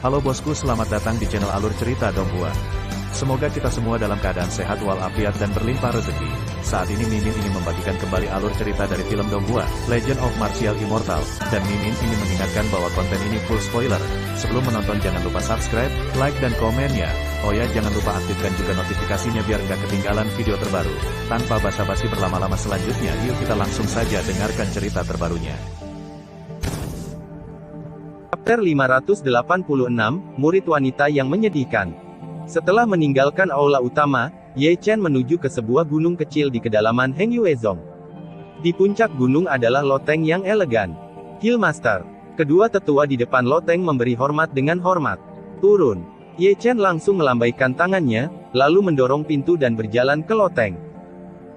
Halo bosku, selamat datang di channel Alur Cerita Donghua. Semoga kita semua dalam keadaan sehat walafiat dan berlimpah rezeki. Saat ini Mimin ingin membagikan kembali alur cerita dari film Donghua, Legend of Martial Immortal, dan Mimin ingin mengingatkan bahwa konten ini full spoiler. Sebelum menonton jangan lupa subscribe, like dan komen ya. Oh ya, jangan lupa aktifkan juga notifikasinya biar nggak ketinggalan video terbaru. Tanpa basa-basi berlama-lama selanjutnya, yuk kita langsung saja dengarkan cerita terbarunya. Chapter 586, Murid Wanita yang Menyedihkan. Setelah meninggalkan aula utama, Ye Chen menuju ke sebuah gunung kecil di kedalaman Hengyuezong. Di puncak gunung adalah loteng yang elegan. Guildmaster. Kedua tetua di depan loteng memberi hormat dengan hormat. Turun. Ye Chen langsung melambaikan tangannya, lalu mendorong pintu dan berjalan ke loteng.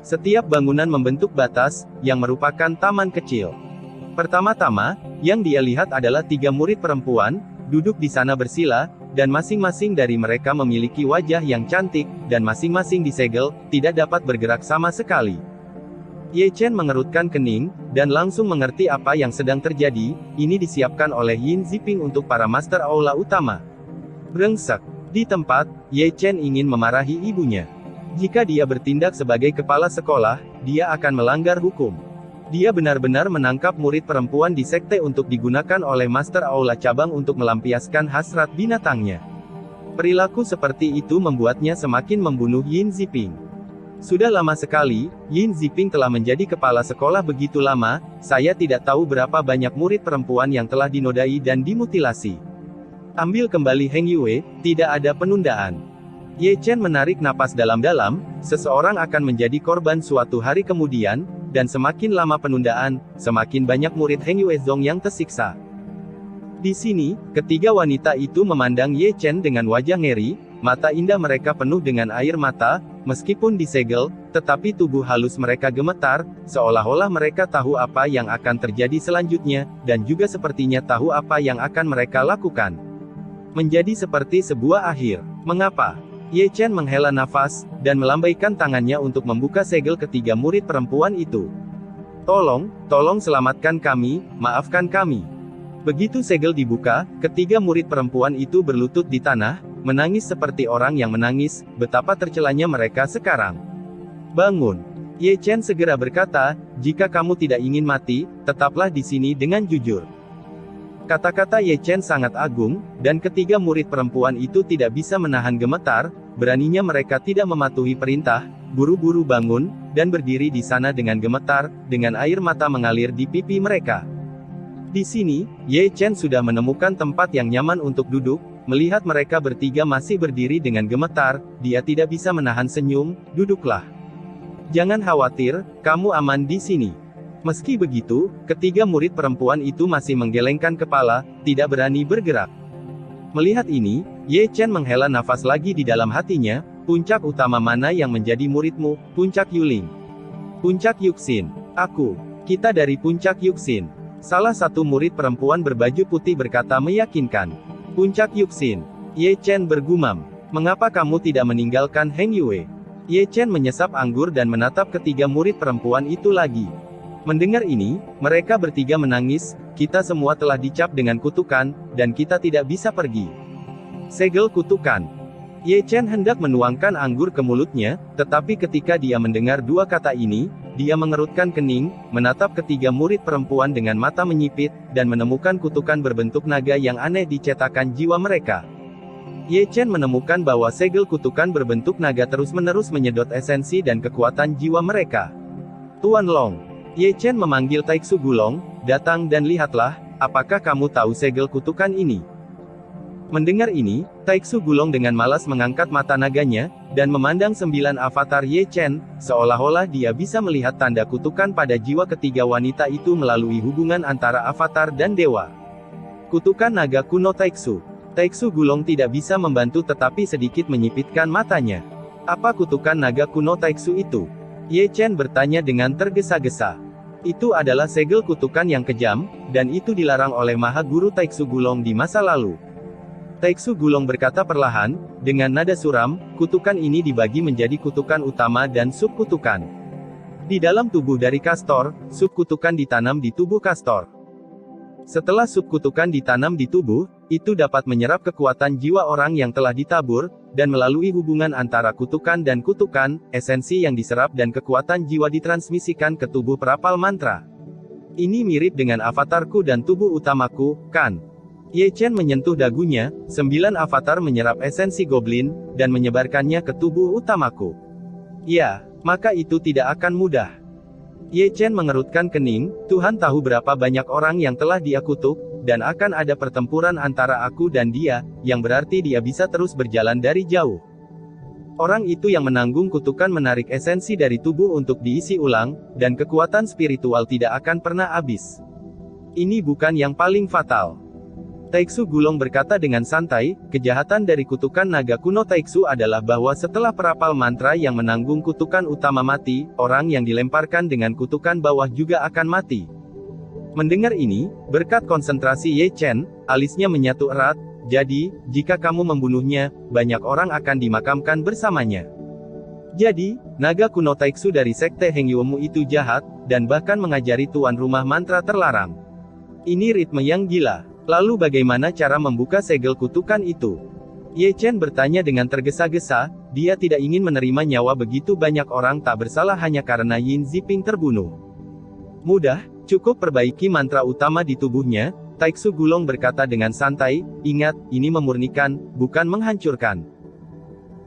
Setiap bangunan membentuk batas, yang merupakan taman kecil. Pertama-tama, yang dia lihat adalah 3 murid perempuan, duduk di sana bersila, dan masing-masing dari mereka memiliki wajah yang cantik, dan masing-masing disegel, tidak dapat bergerak sama sekali. Ye Chen mengerutkan kening, dan langsung mengerti apa yang sedang terjadi. Ini disiapkan oleh Yin Ziping untuk para master aula utama. Brengsek. Di tempat, Ye Chen ingin memarahi ibunya. Jika dia bertindak sebagai kepala sekolah, dia akan melanggar hukum. Dia benar-benar menangkap murid perempuan di sekte untuk digunakan oleh Master Aula Cabang untuk melampiaskan hasrat binatangnya. Perilaku seperti itu membuatnya semakin membunuh Yin Ziping. Sudah lama sekali, Yin Ziping telah menjadi kepala sekolah begitu lama, saya tidak tahu berapa banyak murid perempuan yang telah dinodai dan dimutilasi. Ambil kembali Heng Yue, tidak ada penundaan. Ye Chen menarik napas dalam-dalam, seseorang akan menjadi korban suatu hari kemudian, dan semakin lama penundaan, semakin banyak murid Hengyuezong yang tersiksa. Di sini, ketiga wanita itu memandang Ye Chen dengan wajah ngeri, mata indah mereka penuh dengan air mata, meskipun disegel, tetapi tubuh halus mereka gemetar, seolah-olah mereka tahu apa yang akan terjadi selanjutnya, dan juga sepertinya tahu apa yang akan mereka lakukan. Menjadi seperti sebuah akhir. Mengapa? Ye Chen menghela nafas, dan melambaikan tangannya untuk membuka segel ketiga murid perempuan itu. Tolong selamatkan kami, maafkan kami. Begitu segel dibuka, ketiga murid perempuan itu berlutut di tanah, menangis seperti orang yang menangis, betapa tercelanya mereka sekarang. Bangun. Ye Chen segera berkata, jika kamu tidak ingin mati, tetaplah di sini dengan jujur. Kata-kata Ye Chen sangat agung, dan ketiga murid perempuan itu tidak bisa menahan gemetar, beraninya mereka tidak mematuhi perintah, buru-buru bangun, dan berdiri di sana dengan gemetar, dengan air mata mengalir di pipi mereka. Di sini, Ye Chen sudah menemukan tempat yang nyaman untuk duduk, melihat mereka bertiga masih berdiri dengan gemetar, dia tidak bisa menahan senyum, duduklah. Jangan khawatir, kamu aman di sini. Meski begitu, ketiga murid perempuan itu masih menggelengkan kepala, tidak berani bergerak. Melihat ini, Ye Chen menghela nafas lagi di dalam hatinya, puncak utama mana yang menjadi muridmu, puncak Yuling. Puncak Yuxin. Kita dari puncak Yuxin. Salah satu murid perempuan berbaju putih berkata meyakinkan. Puncak Yuxin. Ye Chen bergumam. Mengapa kamu tidak meninggalkan Heng Yue? Ye Chen menyesap anggur dan menatap ketiga murid perempuan itu lagi. Mendengar ini, mereka bertiga menangis, kita semua telah dicap dengan kutukan, dan kita tidak bisa pergi. Segel kutukan. Ye Chen hendak menuangkan anggur ke mulutnya, tetapi ketika dia mendengar dua kata ini, dia mengerutkan kening, menatap ketiga murid perempuan dengan mata menyipit, dan menemukan kutukan berbentuk naga yang aneh di cetakan jiwa mereka. Ye Chen menemukan bahwa segel kutukan berbentuk naga terus-menerus menyedot esensi dan kekuatan jiwa mereka. Tuan Long. Ye Chen memanggil Taiksu Gulong, datang dan lihatlah, apakah kamu tahu segel kutukan ini? Mendengar ini, Taiksu Gulong dengan malas mengangkat mata naganya, dan memandang 9 avatar Ye Chen, seolah-olah dia bisa melihat tanda kutukan pada jiwa ketiga wanita itu melalui hubungan antara avatar dan dewa. Kutukan naga kuno Taiksu. Taiksu Gulong tidak bisa membantu tetapi sedikit menyipitkan matanya. Apa kutukan naga kuno Taiksu itu? Ye Chen bertanya dengan tergesa-gesa. Itu adalah segel kutukan yang kejam, dan itu dilarang oleh Maha Guru Taiksu Gulong di masa lalu. Taiksu Gulong berkata perlahan, dengan nada suram, kutukan ini dibagi menjadi kutukan utama dan subkutukan. Di dalam tubuh dari Kastor, subkutukan ditanam di tubuh Kastor. Setelah subkutukan ditanam di tubuh, itu dapat menyerap kekuatan jiwa orang yang telah ditabur, dan melalui hubungan antara kutukan dan kutukan, esensi yang diserap dan kekuatan jiwa ditransmisikan ke tubuh perapal mantra. Ini mirip dengan avatarku dan tubuh utamaku, kan? Ye Chen menyentuh dagunya, 9 avatar menyerap esensi goblin, dan menyebarkannya ke tubuh utamaku. Ya, maka itu tidak akan mudah. Ye Chen mengerutkan kening, Tuhan tahu berapa banyak orang yang telah dia kutuk, dan akan ada pertempuran antara aku dan dia, yang berarti dia bisa terus berjalan dari jauh. Orang itu yang menanggung kutukan menarik esensi dari tubuh untuk diisi ulang, dan kekuatan spiritual tidak akan pernah habis. Ini bukan yang paling fatal. Taiksu Gulong berkata dengan santai, kejahatan dari kutukan naga kuno Taiksu adalah bahwa setelah perapal mantra yang menanggung kutukan utama mati, orang yang dilemparkan dengan kutukan bawah juga akan mati. Mendengar ini, berkat konsentrasi Ye Chen, alisnya menyatu erat, jadi, jika kamu membunuhnya, banyak orang akan dimakamkan bersamanya. Jadi, naga kuno Taiksu dari sekte Hengyuemu itu jahat, dan bahkan mengajari tuan rumah mantra terlarang. Ini ritme yang gila. Lalu bagaimana cara membuka segel kutukan itu? Ye Chen bertanya dengan tergesa-gesa, dia tidak ingin menerima nyawa begitu banyak orang tak bersalah hanya karena Yin Ziping terbunuh. Mudah, cukup perbaiki mantra utama di tubuhnya, Taiksu Gulong berkata dengan santai, ingat, ini memurnikan, bukan menghancurkan.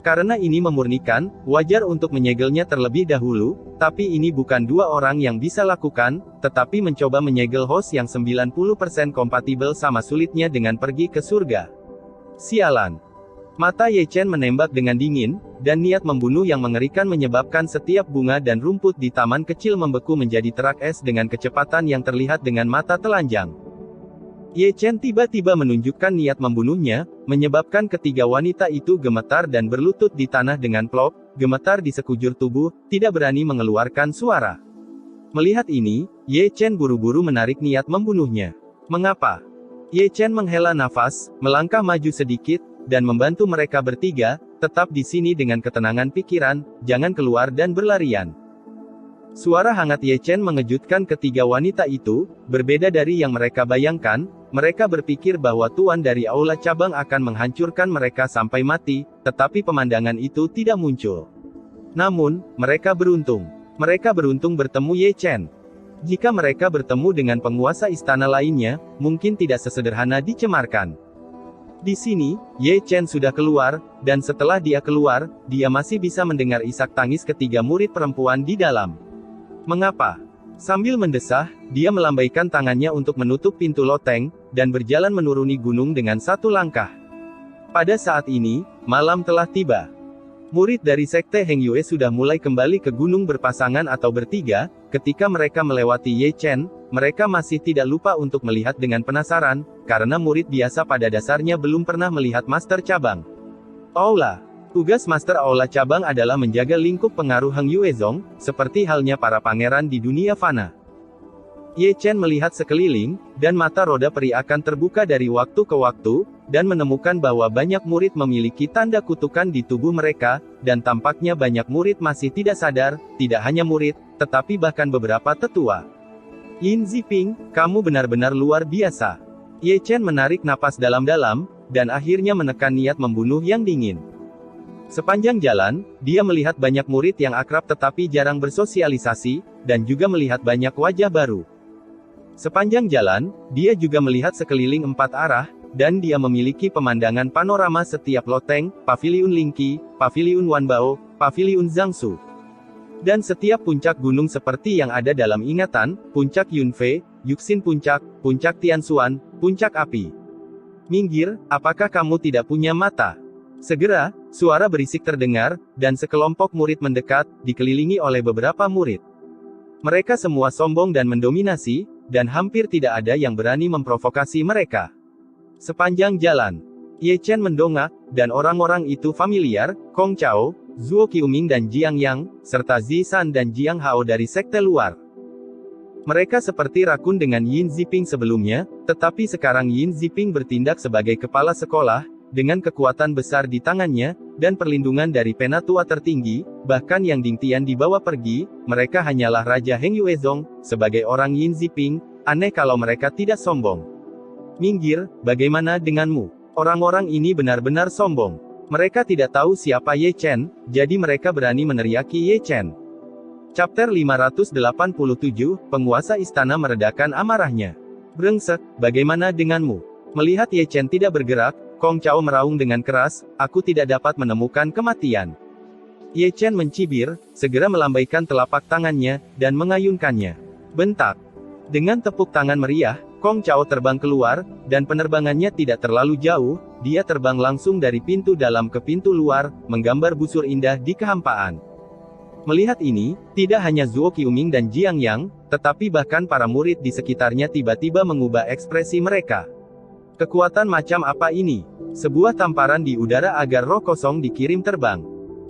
Karena ini memurnikan, wajar untuk menyegelnya terlebih dahulu, tapi ini bukan dua orang yang bisa lakukan, tetapi mencoba menyegel host yang 90% kompatibel sama sulitnya dengan pergi ke surga. Sialan. Mata Ye Chen menembak dengan dingin, dan niat membunuh yang mengerikan menyebabkan setiap bunga dan rumput di taman kecil membeku menjadi terak es dengan kecepatan yang terlihat dengan mata telanjang. Ye Chen tiba-tiba menunjukkan niat membunuhnya, menyebabkan ketiga wanita itu gemetar dan berlutut di tanah dengan plop, gemetar di sekujur tubuh, tidak berani mengeluarkan suara. Melihat ini, Ye Chen buru-buru menarik niat membunuhnya. Mengapa? Ye Chen menghela nafas, melangkah maju sedikit, dan membantu mereka bertiga, tetap di sini dengan ketenangan pikiran, jangan keluar dan berlarian. Suara hangat Ye Chen mengejutkan ketiga wanita itu, berbeda dari yang mereka bayangkan, mereka berpikir bahwa tuan dari aula cabang akan menghancurkan mereka sampai mati, tetapi pemandangan itu tidak muncul. Namun, mereka beruntung. Mereka beruntung bertemu Ye Chen. Jika mereka bertemu dengan penguasa istana lainnya, mungkin tidak sesederhana dicemarkan. Di sini, Ye Chen sudah keluar, dan setelah dia keluar, dia masih bisa mendengar isak tangis ketiga murid perempuan di dalam. Mengapa? Sambil mendesah, dia melambaikan tangannya untuk menutup pintu loteng, dan berjalan menuruni gunung dengan satu langkah. Pada saat ini, malam telah tiba. Murid dari sekte Hengyue sudah mulai kembali ke gunung berpasangan atau bertiga, ketika mereka melewati Ye Chen, mereka masih tidak lupa untuk melihat dengan penasaran, karena murid biasa pada dasarnya belum pernah melihat master cabang. Aula. Tugas Master Aula Cabang adalah menjaga lingkup pengaruh Hengyu-ezong, seperti halnya para pangeran di dunia fana. Ye Chen melihat sekeliling, dan mata roda peri akan terbuka dari waktu ke waktu, dan menemukan bahwa banyak murid memiliki tanda kutukan di tubuh mereka, dan tampaknya banyak murid masih tidak sadar, tidak hanya murid, tetapi bahkan beberapa tetua. Yin Ziping, kamu benar-benar luar biasa. Ye Chen menarik napas dalam-dalam, dan akhirnya menekan niat membunuh yang dingin. Sepanjang jalan, dia melihat banyak murid yang akrab tetapi jarang bersosialisasi, dan juga melihat banyak wajah baru. Sepanjang jalan, dia juga melihat sekeliling 4 arah, dan dia memiliki pemandangan panorama setiap loteng, paviliun Lingqi, paviliun Wanbao, paviliun Zhangsu. Dan setiap puncak gunung seperti yang ada dalam ingatan, puncak Yunfei, Yuxin puncak, puncak Tianshuan, puncak api. Minggir, apakah kamu tidak punya mata? Segera, suara berisik terdengar, dan sekelompok murid mendekat, dikelilingi oleh beberapa murid. Mereka semua sombong dan mendominasi, dan hampir tidak ada yang berani memprovokasi mereka. Sepanjang jalan, Ye Chen mendongak, dan orang-orang itu familiar, Kong Chao, Zuo Qiuming dan Jiang Yang, serta Zi San dan Jiang Hao dari sekte luar. Mereka seperti rakun dengan Yin Ziping sebelumnya, tetapi sekarang Yin Ziping bertindak sebagai kepala sekolah, dengan kekuatan besar di tangannya, dan perlindungan dari penatua tertinggi, bahkan yang Ding Tian dibawa pergi, mereka hanyalah Raja Hengyuezong, sebagai orang Yin Ziping, aneh kalau mereka tidak sombong. Minggir, bagaimana denganmu? Orang-orang ini benar-benar sombong. Mereka tidak tahu siapa Ye Chen, jadi mereka berani meneriaki Ye Chen. Chapter 587, Penguasa Istana meredakan amarahnya. Brengsek, bagaimana denganmu? Melihat Ye Chen tidak bergerak, Kong Chao meraung dengan keras, aku tidak dapat menemukan kematian. Ye Chen mencibir, segera melambaikan telapak tangannya, dan mengayunkannya. Bentak. Dengan tepuk tangan meriah, Kong Chao terbang keluar, dan penerbangannya tidak terlalu jauh, dia terbang langsung dari pintu dalam ke pintu luar, menggambar busur indah di kehampaan. Melihat ini, tidak hanya Zuo Qiuming dan Jiang Yang, tetapi bahkan para murid di sekitarnya tiba-tiba mengubah ekspresi mereka. Kekuatan macam apa ini? Sebuah tamparan di udara agar roh kosong dikirim terbang.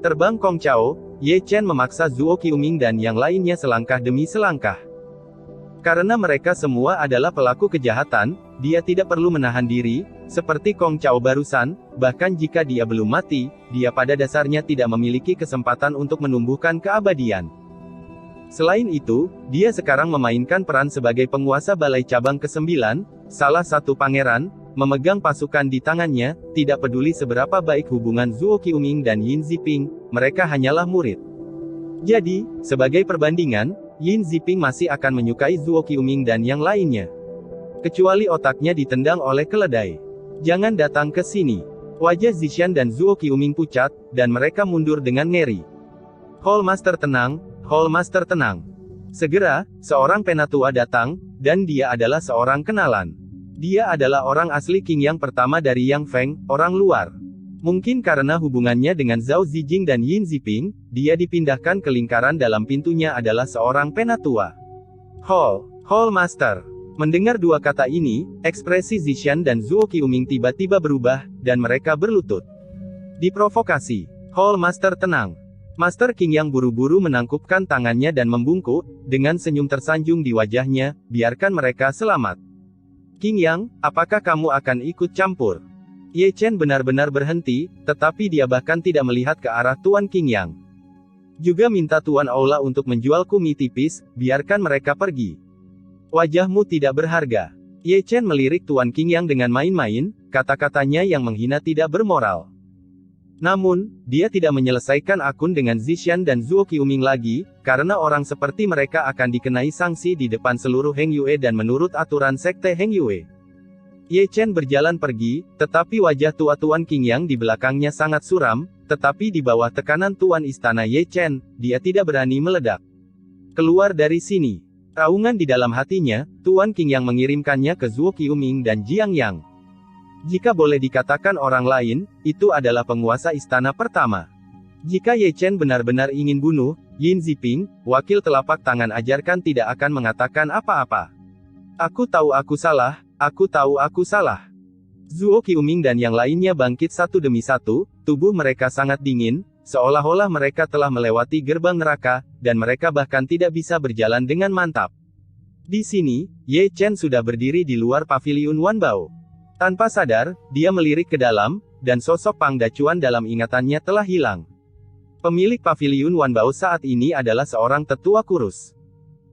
Terbang Kong Chao, Ye Chen memaksa Zuo Qiuming dan yang lainnya selangkah demi selangkah. Karena mereka semua adalah pelaku kejahatan, dia tidak perlu menahan diri, seperti Kong Chao barusan, bahkan jika dia belum mati, dia pada dasarnya tidak memiliki kesempatan untuk menumbuhkan keabadian. Selain itu, dia sekarang memainkan peran sebagai penguasa balai cabang ke-9, salah satu pangeran, memegang pasukan di tangannya, tidak peduli seberapa baik hubungan Zuo Qiuming dan Yin Ziping, mereka hanyalah murid. Jadi, sebagai perbandingan, Yin Ziping masih akan menyukai Zuo Qiuming dan yang lainnya. Kecuali otaknya ditendang oleh keledai. Jangan datang ke sini. Wajah Zishan dan Zuo Qiuming pucat, dan mereka mundur dengan ngeri. Hall Master tenang, Hall Master tenang. Segera, seorang penatua datang, dan dia adalah seorang kenalan. Dia adalah orang asli King yang pertama dari Yang Feng, orang luar. Mungkin karena hubungannya dengan Zhao Zijing dan Yin Ziping, dia dipindahkan ke lingkaran dalam pintunya adalah seorang penatua. Hall Master. Mendengar dua kata ini, ekspresi Zishan dan Zuo Qiuming tiba-tiba berubah, dan mereka berlutut. Diprovokasi. Hall Master tenang. Master King yang buru-buru menangkupkan tangannya dan membungkuk, dengan senyum tersanjung di wajahnya, biarkan mereka selamat. King Yang, apakah kamu akan ikut campur? Ye Chen benar-benar berhenti, tetapi dia bahkan tidak melihat ke arah Tuan King Yang. Juga minta Tuan Aula untuk menjual kumi tipis, biarkan mereka pergi. Wajahmu tidak berharga. Ye Chen melirik Tuan King Yang dengan main-main, kata-katanya yang menghina tidak bermoral. Namun, dia tidak menyelesaikan akun dengan Zishan dan Zuo Qiuming lagi, karena orang seperti mereka akan dikenai sanksi di depan seluruh Heng Yue dan menurut aturan sekte Heng Yue. Ye Chen berjalan pergi, tetapi wajah tua Tuan King Yang di belakangnya sangat suram, tetapi di bawah tekanan Tuan Istana Ye Chen, dia tidak berani meledak. Keluar dari sini. Raungan di dalam hatinya, Tuan King Yang mengirimkannya ke Zuo Qiuming dan Jiang Yang. Jika boleh dikatakan orang lain, itu adalah penguasa istana pertama. Jika Ye Chen benar-benar ingin bunuh, Yin Ziping, wakil telapak tangan ajarkan tidak akan mengatakan apa-apa. Aku tahu aku salah, aku tahu aku salah. Zuo Qiuming dan yang lainnya bangkit satu demi satu, tubuh mereka sangat dingin, seolah-olah mereka telah melewati gerbang neraka, dan mereka bahkan tidak bisa berjalan dengan mantap. Di sini, Ye Chen sudah berdiri di luar paviliun Wanbao. Tanpa sadar, dia melirik ke dalam, dan sosok Pang Dacuan dalam ingatannya telah hilang. Pemilik paviliun Wanbao saat ini adalah seorang tetua kurus.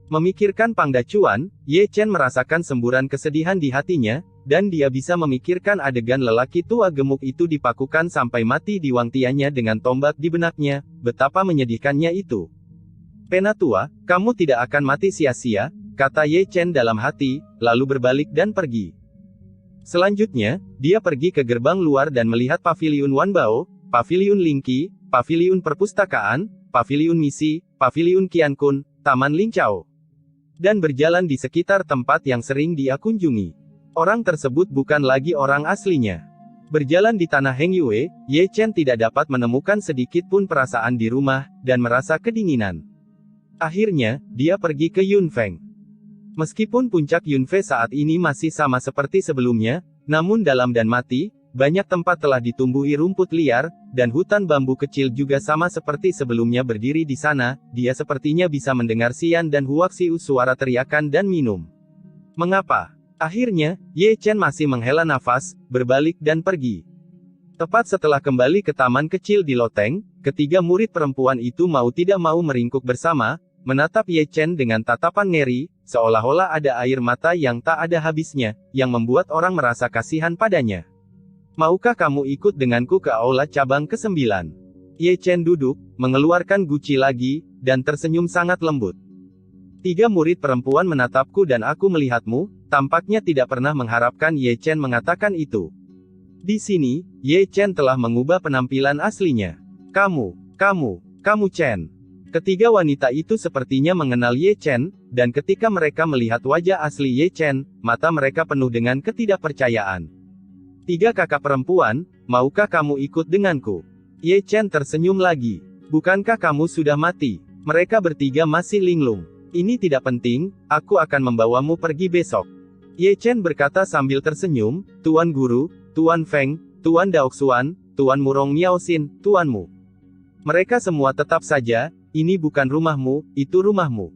Memikirkan Pang Dacuan, Ye Chen merasakan semburan kesedihan di hatinya, dan dia bisa memikirkan adegan lelaki tua gemuk itu dipakukan sampai mati di wangtiannya dengan tombak di benaknya, betapa menyedihkannya itu. Penatua, kamu tidak akan mati sia-sia, kata Ye Chen dalam hati, lalu berbalik dan pergi. Selanjutnya, dia pergi ke gerbang luar dan melihat paviliun Wanbao, paviliun Lingqi, paviliun perpustakaan, paviliun misi, paviliun Qiankun, Taman Lingqiao. Dan berjalan di sekitar tempat yang sering dia kunjungi. Orang tersebut bukan lagi orang aslinya. Berjalan di tanah Heng Yue, Ye Chen tidak dapat menemukan sedikit pun perasaan di rumah, dan merasa kedinginan. Akhirnya, dia pergi ke Yunfeng. Meskipun puncak Yunfe saat ini masih sama seperti sebelumnya, namun dalam dan mati, banyak tempat telah ditumbuhi rumput liar, dan hutan bambu kecil juga sama seperti sebelumnya berdiri di sana, dia sepertinya bisa mendengar Xian dan Huaxiu suara teriakan dan minum. Mengapa? Akhirnya, Ye Chen masih menghela nafas, berbalik dan pergi. Tepat setelah kembali ke taman kecil di loteng, ketiga murid perempuan itu mau tidak mau meringkuk bersama, menatap Ye Chen dengan tatapan ngeri, seolah-olah ada air mata yang tak ada habisnya, yang membuat orang merasa kasihan padanya. Maukah kamu ikut denganku ke aula cabang ke-9? Ye Chen duduk, mengeluarkan guci lagi, dan tersenyum sangat lembut. 3 murid perempuan menatapku dan aku melihatmu, tampaknya tidak pernah mengharapkan Ye Chen mengatakan itu. Di sini, Ye Chen telah mengubah penampilan aslinya. Kamu Chen. Ketiga wanita itu sepertinya mengenal Ye Chen, dan ketika mereka melihat wajah asli Ye Chen, mata mereka penuh dengan ketidakpercayaan. 3 kakak perempuan, maukah kamu ikut denganku? Ye Chen tersenyum lagi. Bukankah kamu sudah mati? Mereka bertiga masih linglung. Ini tidak penting, aku akan membawamu pergi besok. Ye Chen berkata sambil tersenyum, Tuan Guru, Tuan Feng, Tuan Daoxuan, Tuan Murong Miaoxin, tuanmu. Mereka semua tetap saja, ini bukan rumahmu, itu rumahmu.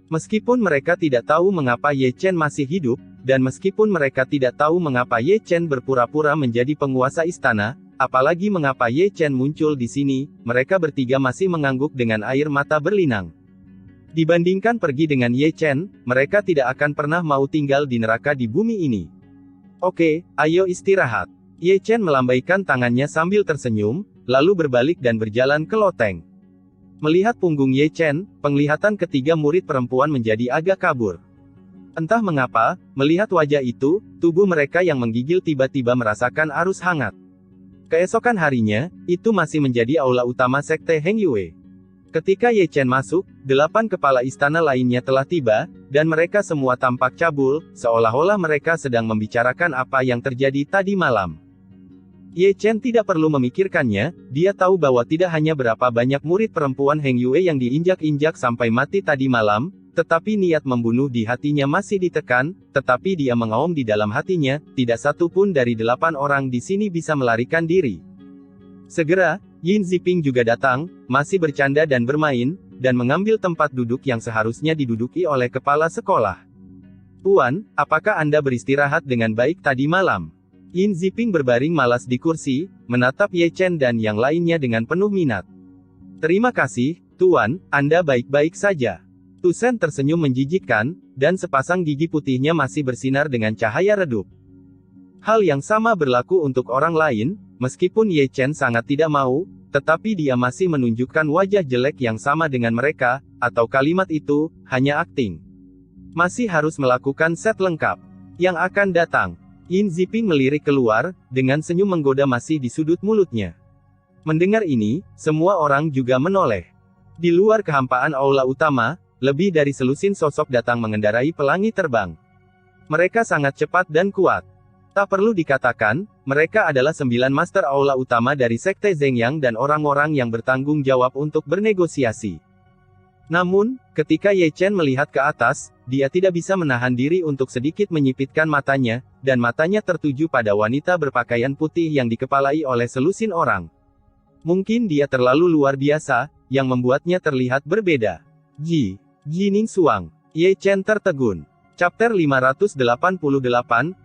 Meskipun mereka tidak tahu mengapa Ye Chen masih hidup, dan meskipun mereka tidak tahu mengapa Ye Chen berpura-pura menjadi penguasa istana, apalagi mengapa Ye Chen muncul di sini, mereka bertiga masih mengangguk dengan air mata berlinang. Dibandingkan pergi dengan Ye Chen, mereka tidak akan pernah mau tinggal di neraka di bumi ini. Oke, ayo istirahat. Ye Chen melambaikan tangannya sambil tersenyum, lalu berbalik dan berjalan ke loteng. Melihat punggung Ye Chen, penglihatan ketiga murid perempuan menjadi agak kabur. Entah mengapa, melihat wajah itu, tubuh mereka yang menggigil tiba-tiba merasakan arus hangat. Keesokan harinya, itu masih menjadi aula utama Sekte Heng Yue. Ketika Ye Chen masuk, 8 kepala istana lainnya telah tiba, dan mereka semua tampak cabul, seolah-olah mereka sedang membicarakan apa yang terjadi tadi malam. Ye Chen tidak perlu memikirkannya, dia tahu bahwa tidak hanya berapa banyak murid perempuan Heng Yue yang diinjak-injak sampai mati tadi malam, tetapi niat membunuh di hatinya masih ditekan, tetapi dia mengaum di dalam hatinya, tidak satu pun dari 8 orang di sini bisa melarikan diri. Segera, Yin Ziping juga datang, masih bercanda dan bermain, dan mengambil tempat duduk yang seharusnya diduduki oleh kepala sekolah. Tuan, apakah Anda beristirahat dengan baik tadi malam? Yin Ziping berbaring malas di kursi, menatap Ye Chen dan yang lainnya dengan penuh minat. Terima kasih, Tuan, Anda baik-baik saja. Tu Sen tersenyum menjijikkan, dan sepasang gigi putihnya masih bersinar dengan cahaya redup. Hal yang sama berlaku untuk orang lain, meskipun Ye Chen sangat tidak mau, tetapi dia masih menunjukkan wajah jelek yang sama dengan mereka, atau kalimat itu, hanya akting. Masih harus melakukan set lengkap. Yang akan datang. Yin Ziping melirik keluar, dengan senyum menggoda masih di sudut mulutnya. Mendengar ini, semua orang juga menoleh. Di luar kehampaan aula utama, lebih dari selusin sosok datang mengendarai pelangi terbang. Mereka sangat cepat dan kuat. Tak perlu dikatakan, mereka adalah 9 master aula utama dari Sekte Zhengyang dan orang-orang yang bertanggung jawab untuk bernegosiasi. Namun, ketika Ye Chen melihat ke atas, dia tidak bisa menahan diri untuk sedikit menyipitkan matanya, dan matanya tertuju pada wanita berpakaian putih yang dikepalai oleh selusin orang. Mungkin dia terlalu luar biasa, yang membuatnya terlihat berbeda. Jining Suang. Ye Chen tertegun. Chapter 588,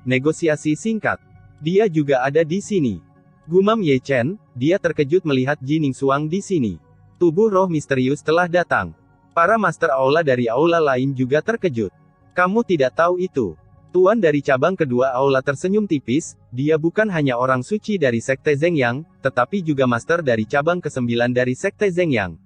Negosiasi Singkat. Dia juga ada di sini. Gumam Ye Chen, dia terkejut melihat Jining Suang di sini. Tubuh roh misterius telah datang. Para master aula dari aula lain juga terkejut. Kamu tidak tahu itu. Tuan dari cabang kedua aula tersenyum tipis, dia bukan hanya orang suci dari Sekte Zhengyang, tetapi juga master dari cabang ke-9 dari Sekte Zhengyang.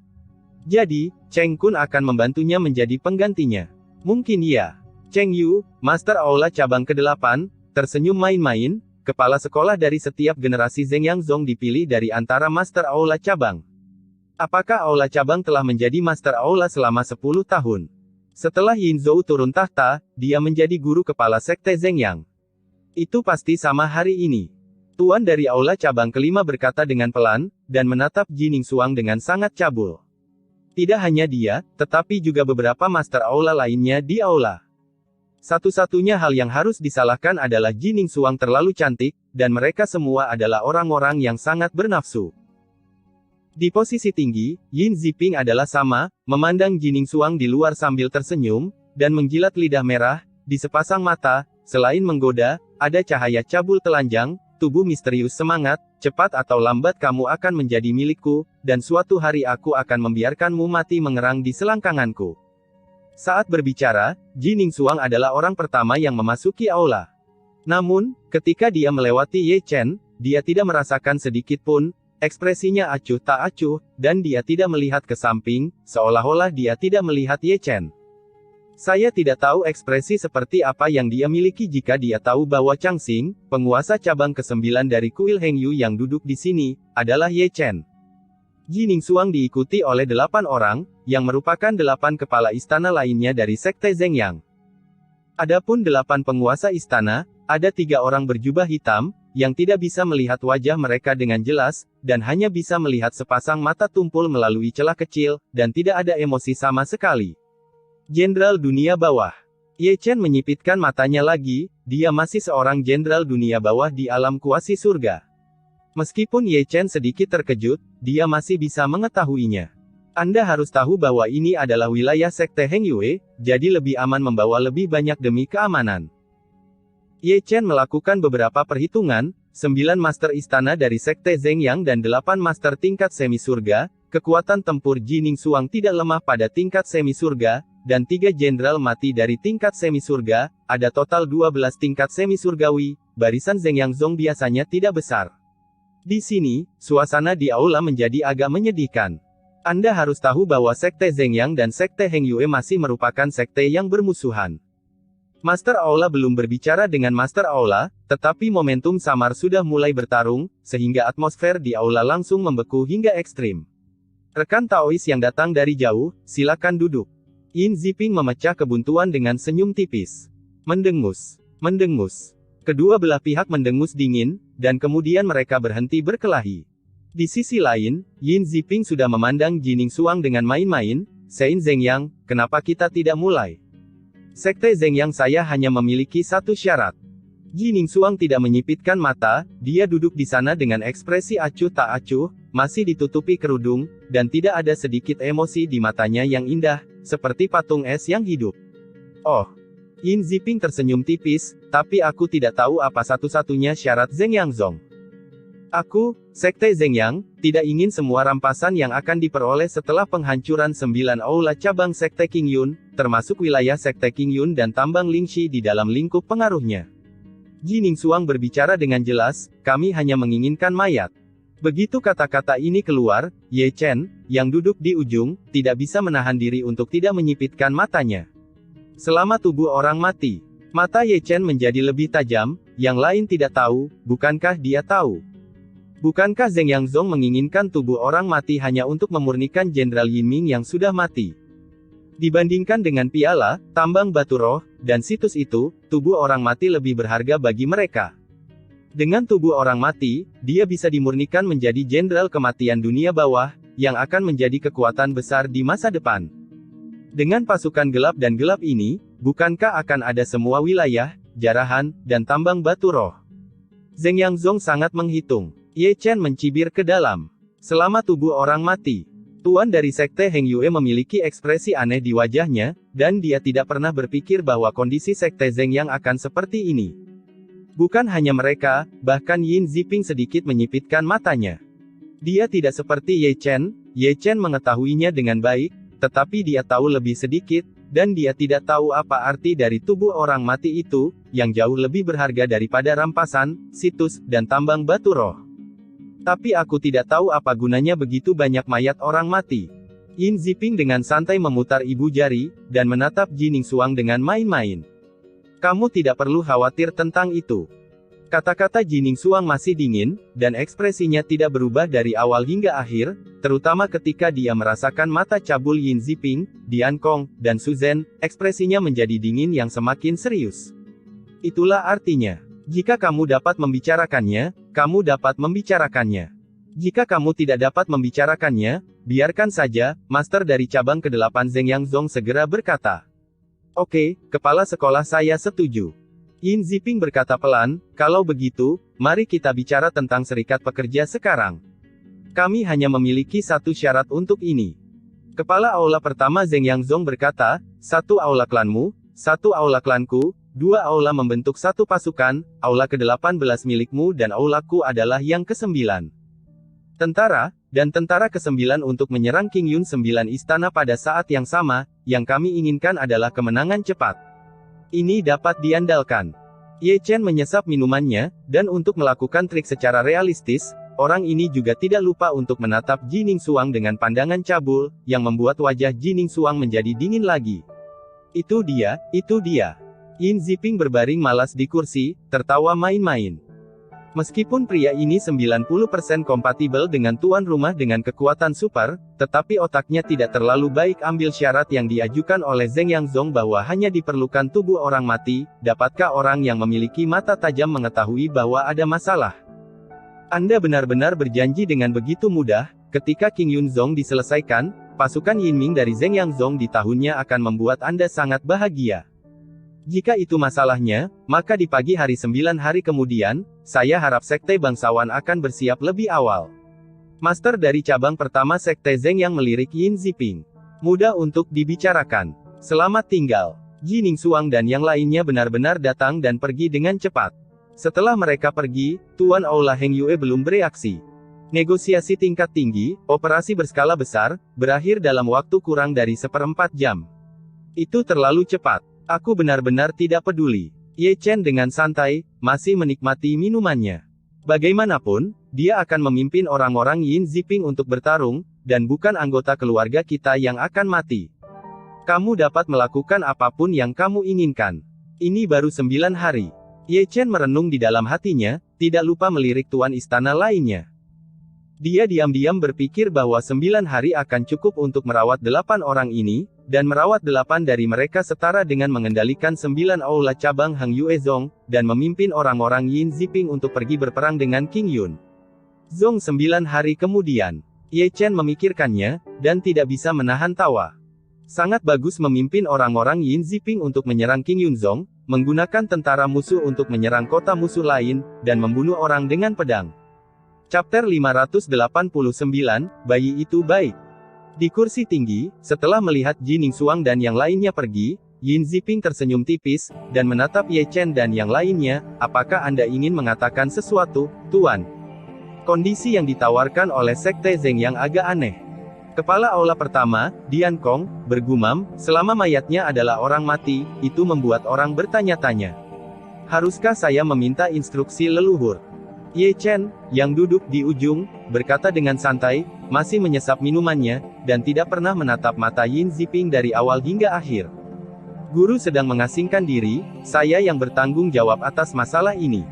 Jadi, Cheng Kun akan membantunya menjadi penggantinya. Mungkin iya. Cheng Yu, master aula cabang ke-8, tersenyum main-main, kepala sekolah dari setiap generasi Zhengyang Zong dipilih dari antara master aula cabang. Apakah aula cabang telah menjadi master aula selama 10 tahun? Setelah Yin Zhou turun tahta, dia menjadi guru kepala Sekte Zhengyang. Itu pasti sama hari ini. Tuan dari aula cabang kelima berkata dengan pelan, dan menatap Jining Suang dengan sangat cabul. Tidak hanya dia, tetapi juga beberapa master aula lainnya di aula. Satu-satunya hal yang harus disalahkan adalah Jining Suang terlalu cantik, dan mereka semua adalah orang-orang yang sangat bernafsu. Di posisi tinggi, Yin Ziping adalah sama, memandang Jining Suang di luar sambil tersenyum, dan menjilat lidah merah, di sepasang mata, selain menggoda, ada cahaya cabul telanjang, tubuh misterius semangat, cepat atau lambat kamu akan menjadi milikku, dan suatu hari aku akan membiarkanmu mati mengerang di selangkanganku. Saat berbicara, Ji Ningsuang adalah orang pertama yang memasuki aula. Namun, ketika dia melewati Ye Chen, dia tidak merasakan sedikit pun, ekspresinya acuh tak acuh, dan dia tidak melihat ke samping, seolah-olah dia tidak melihat Ye Chen. Saya tidak tahu ekspresi seperti apa yang dia miliki jika dia tahu bahwa Chang Xing, penguasa cabang ke-9 dari kuil Hengyu yang duduk di sini, adalah Ye Chen. Ji Ningsuang diikuti oleh 8 orang, yang merupakan 8 kepala istana lainnya dari Sekte Zhengyang. Adapun 8 penguasa istana, ada 3 orang berjubah hitam, yang tidak bisa melihat wajah mereka dengan jelas, dan hanya bisa melihat sepasang mata tumpul melalui celah kecil, dan tidak ada emosi sama sekali. Jenderal Dunia Bawah. Ye Chen menyipitkan matanya lagi, dia masih seorang jenderal dunia bawah di alam kuasi surga. Meskipun Ye Chen sedikit terkejut, dia masih bisa mengetahuinya. Anda harus tahu bahwa ini adalah wilayah Sekte Hengyue, jadi lebih aman membawa lebih banyak demi keamanan. Ye Chen melakukan beberapa perhitungan, 9 master istana dari Sekte Zhengyang dan 8 master tingkat semi surga, kekuatan tempur Ji Ningsuang tidak lemah pada tingkat semi surga, dan 3 jenderal mati dari tingkat semi surga, ada total 12 tingkat semi surgawi, barisan Zhengyang Zong biasanya tidak besar. Di sini, suasana di aula menjadi agak menyedihkan. Anda harus tahu bahwa Sekte Zhengyang dan Sekte Hengyue masih merupakan sekte yang bermusuhan. Master Aula belum berbicara dengan Master Aula, tetapi momentum samar sudah mulai bertarung, sehingga atmosfer di aula langsung membeku hingga ekstrim. Rekan Taois yang datang dari jauh, silakan duduk. Yin Ziping memecah kebuntuan dengan senyum tipis. Mendengus. Mendengus. Kedua belah pihak mendengus dingin, dan kemudian mereka berhenti berkelahi. Di sisi lain, Yin Ziping sudah memandang Ji Ningsuang dengan main-main. Sein Zhengyang, kenapa kita tidak mulai? Sekte Zhengyang saya hanya memiliki satu syarat. Ji Ningsuang tidak menyipitkan mata, dia duduk di sana dengan ekspresi acuh tak acuh, masih ditutupi kerudung, dan tidak ada sedikit emosi di matanya yang indah, seperti patung es yang hidup. Oh. Yin Ziping tersenyum tipis, tapi aku tidak tahu apa satu-satunya syarat Zhengyang Zong. Aku, Sekte Zhengyang, tidak ingin semua rampasan yang akan diperoleh setelah penghancuran 9 aula cabang Sekte Qingyun, termasuk wilayah Sekte Qingyun dan tambang Lingxi di dalam lingkup pengaruhnya. Ji Ningsuang berbicara dengan jelas, kami hanya menginginkan mayat. Begitu kata-kata ini keluar, Ye Chen, yang duduk di ujung, tidak bisa menahan diri untuk tidak menyipitkan matanya. Selama tubuh orang mati, mata Ye Chen menjadi lebih tajam, yang lain tidak tahu, bukankah dia tahu? Bukankah Zhengyang Zong menginginkan tubuh orang mati hanya untuk memurnikan Jenderal Yinming yang sudah mati? Dibandingkan dengan piala, tambang batu roh, dan situs itu, tubuh orang mati lebih berharga bagi mereka. Dengan tubuh orang mati, dia bisa dimurnikan menjadi jenderal kematian dunia bawah, yang akan menjadi kekuatan besar di masa depan. Dengan pasukan gelap dan gelap ini, bukankah akan ada semua wilayah, jarahan, dan tambang batu roh? Zhengyang Zong sangat menghitung. Ye Chen mencibir ke dalam. Selama tubuh orang mati, tuan dari Sekte Hengyue memiliki ekspresi aneh di wajahnya, dan dia tidak pernah berpikir bahwa kondisi Sekte Zhengyang akan seperti ini. Bukan hanya mereka, bahkan Yin Ziping sedikit menyipitkan matanya. Dia tidak seperti Ye Chen mengetahuinya dengan baik, tetapi dia tahu lebih sedikit, dan dia tidak tahu apa arti dari tubuh orang mati itu, yang jauh lebih berharga daripada rampasan, situs, dan tambang batu roh. Tapi aku tidak tahu apa gunanya begitu banyak mayat orang mati. Yin Ziping dengan santai memutar ibu jari, dan menatap Ji Ningsuang dengan main-main. Kamu tidak perlu khawatir tentang itu. Kata-kata Ji Ningsuang masih dingin, dan ekspresinya tidak berubah dari awal hingga akhir, terutama ketika dia merasakan mata cabul Yin Ziping, Dian Kong, dan Su Zhen, ekspresinya menjadi dingin yang semakin serius. Itulah artinya. Jika kamu dapat membicarakannya, kamu dapat membicarakannya. Jika kamu tidak dapat membicarakannya, biarkan saja, Master dari cabang ke-8 Zhengyang Zong segera berkata. Oke, kepala sekolah saya setuju. Yin Ziping berkata pelan, kalau begitu, mari kita bicara tentang serikat pekerja sekarang. Kami hanya memiliki satu syarat untuk ini. Kepala aula pertama Zhengyang Zong berkata, satu aula klanmu, satu aula klanku, Dua aula membentuk satu pasukan, aula ke-18 milikmu dan aulaku adalah yang ke-9. Tentara, dan tentara ke-9 untuk menyerang King Yun 9 istana pada saat yang sama, yang kami inginkan adalah kemenangan cepat. Ini dapat diandalkan. Ye Chen menyesap minumannya, dan untuk melakukan trik secara realistis, orang ini juga tidak lupa untuk menatap Jining Suang dengan pandangan cabul, yang membuat wajah Jining Suang menjadi dingin lagi. Itu dia, itu dia. Yin Ziping berbaring malas di kursi, tertawa main-main. Meskipun pria ini 90% kompatibel dengan tuan rumah dengan kekuatan super, tetapi otaknya tidak terlalu baik ambil syarat yang diajukan oleh Zheng Yangzong bahwa hanya diperlukan tubuh orang mati, dapatkah orang yang memiliki mata tajam mengetahui bahwa ada masalah? Anda benar-benar berjanji dengan begitu mudah, ketika King Yunzong diselesaikan, pasukan Yinming dari Zheng Yangzong di tahunnya akan membuat Anda sangat bahagia. Jika itu masalahnya, maka di pagi hari 9 hari kemudian, saya harap Sekte Bangsawan akan bersiap lebih awal. Master dari cabang pertama Sekte Zheng yang melirik Yin Ziping. Mudah untuk dibicarakan. Selamat tinggal. Jining Suang dan yang lainnya benar-benar datang dan pergi dengan cepat. Setelah mereka pergi, Tuan Aula Heng Yue belum bereaksi. Negosiasi tingkat tinggi, operasi berskala besar, berakhir dalam waktu kurang dari 1/4 jam. Itu terlalu cepat. Aku benar-benar tidak peduli. Ye Chen dengan santai, masih menikmati minumannya. Bagaimanapun, dia akan memimpin orang-orang Yin Ziping untuk bertarung, dan bukan anggota keluarga kita yang akan mati. Kamu dapat melakukan apapun yang kamu inginkan. Ini baru 9 hari. Ye Chen merenung di dalam hatinya, tidak lupa melirik tuan istana lainnya. Dia diam-diam berpikir bahwa 9 hari akan cukup untuk merawat 8 orang ini, dan merawat 8 dari mereka setara dengan mengendalikan 9 aula cabang Heng Yuezong, dan memimpin orang-orang Yin Ziping untuk pergi berperang dengan King Yun. Zong 9 hari kemudian. Ye Chen memikirkannya, dan tidak bisa menahan tawa. Sangat bagus memimpin orang-orang Yin Ziping untuk menyerang King Yunzong, menggunakan tentara musuh untuk menyerang kota musuh lain, dan membunuh orang dengan pedang. Chapter 589, Bayi Itu Baik. Di kursi tinggi, setelah melihat Jining Suang dan yang lainnya pergi, Yin Ziping tersenyum tipis, dan menatap Ye Chen dan yang lainnya. Apakah Anda ingin mengatakan sesuatu, Tuan? Kondisi yang ditawarkan oleh Sekte Zheng yang agak aneh. Kepala aula pertama, Dian Kong, bergumam, selama mayatnya adalah orang mati, itu membuat orang bertanya-tanya. Haruskah saya meminta instruksi leluhur? Ye Chen, yang duduk di ujung, berkata dengan santai, masih menyesap minumannya, dan tidak pernah menatap mata Yin Ziping dari awal hingga akhir. Guru sedang mengasingkan diri, saya yang bertanggung jawab atas masalah ini.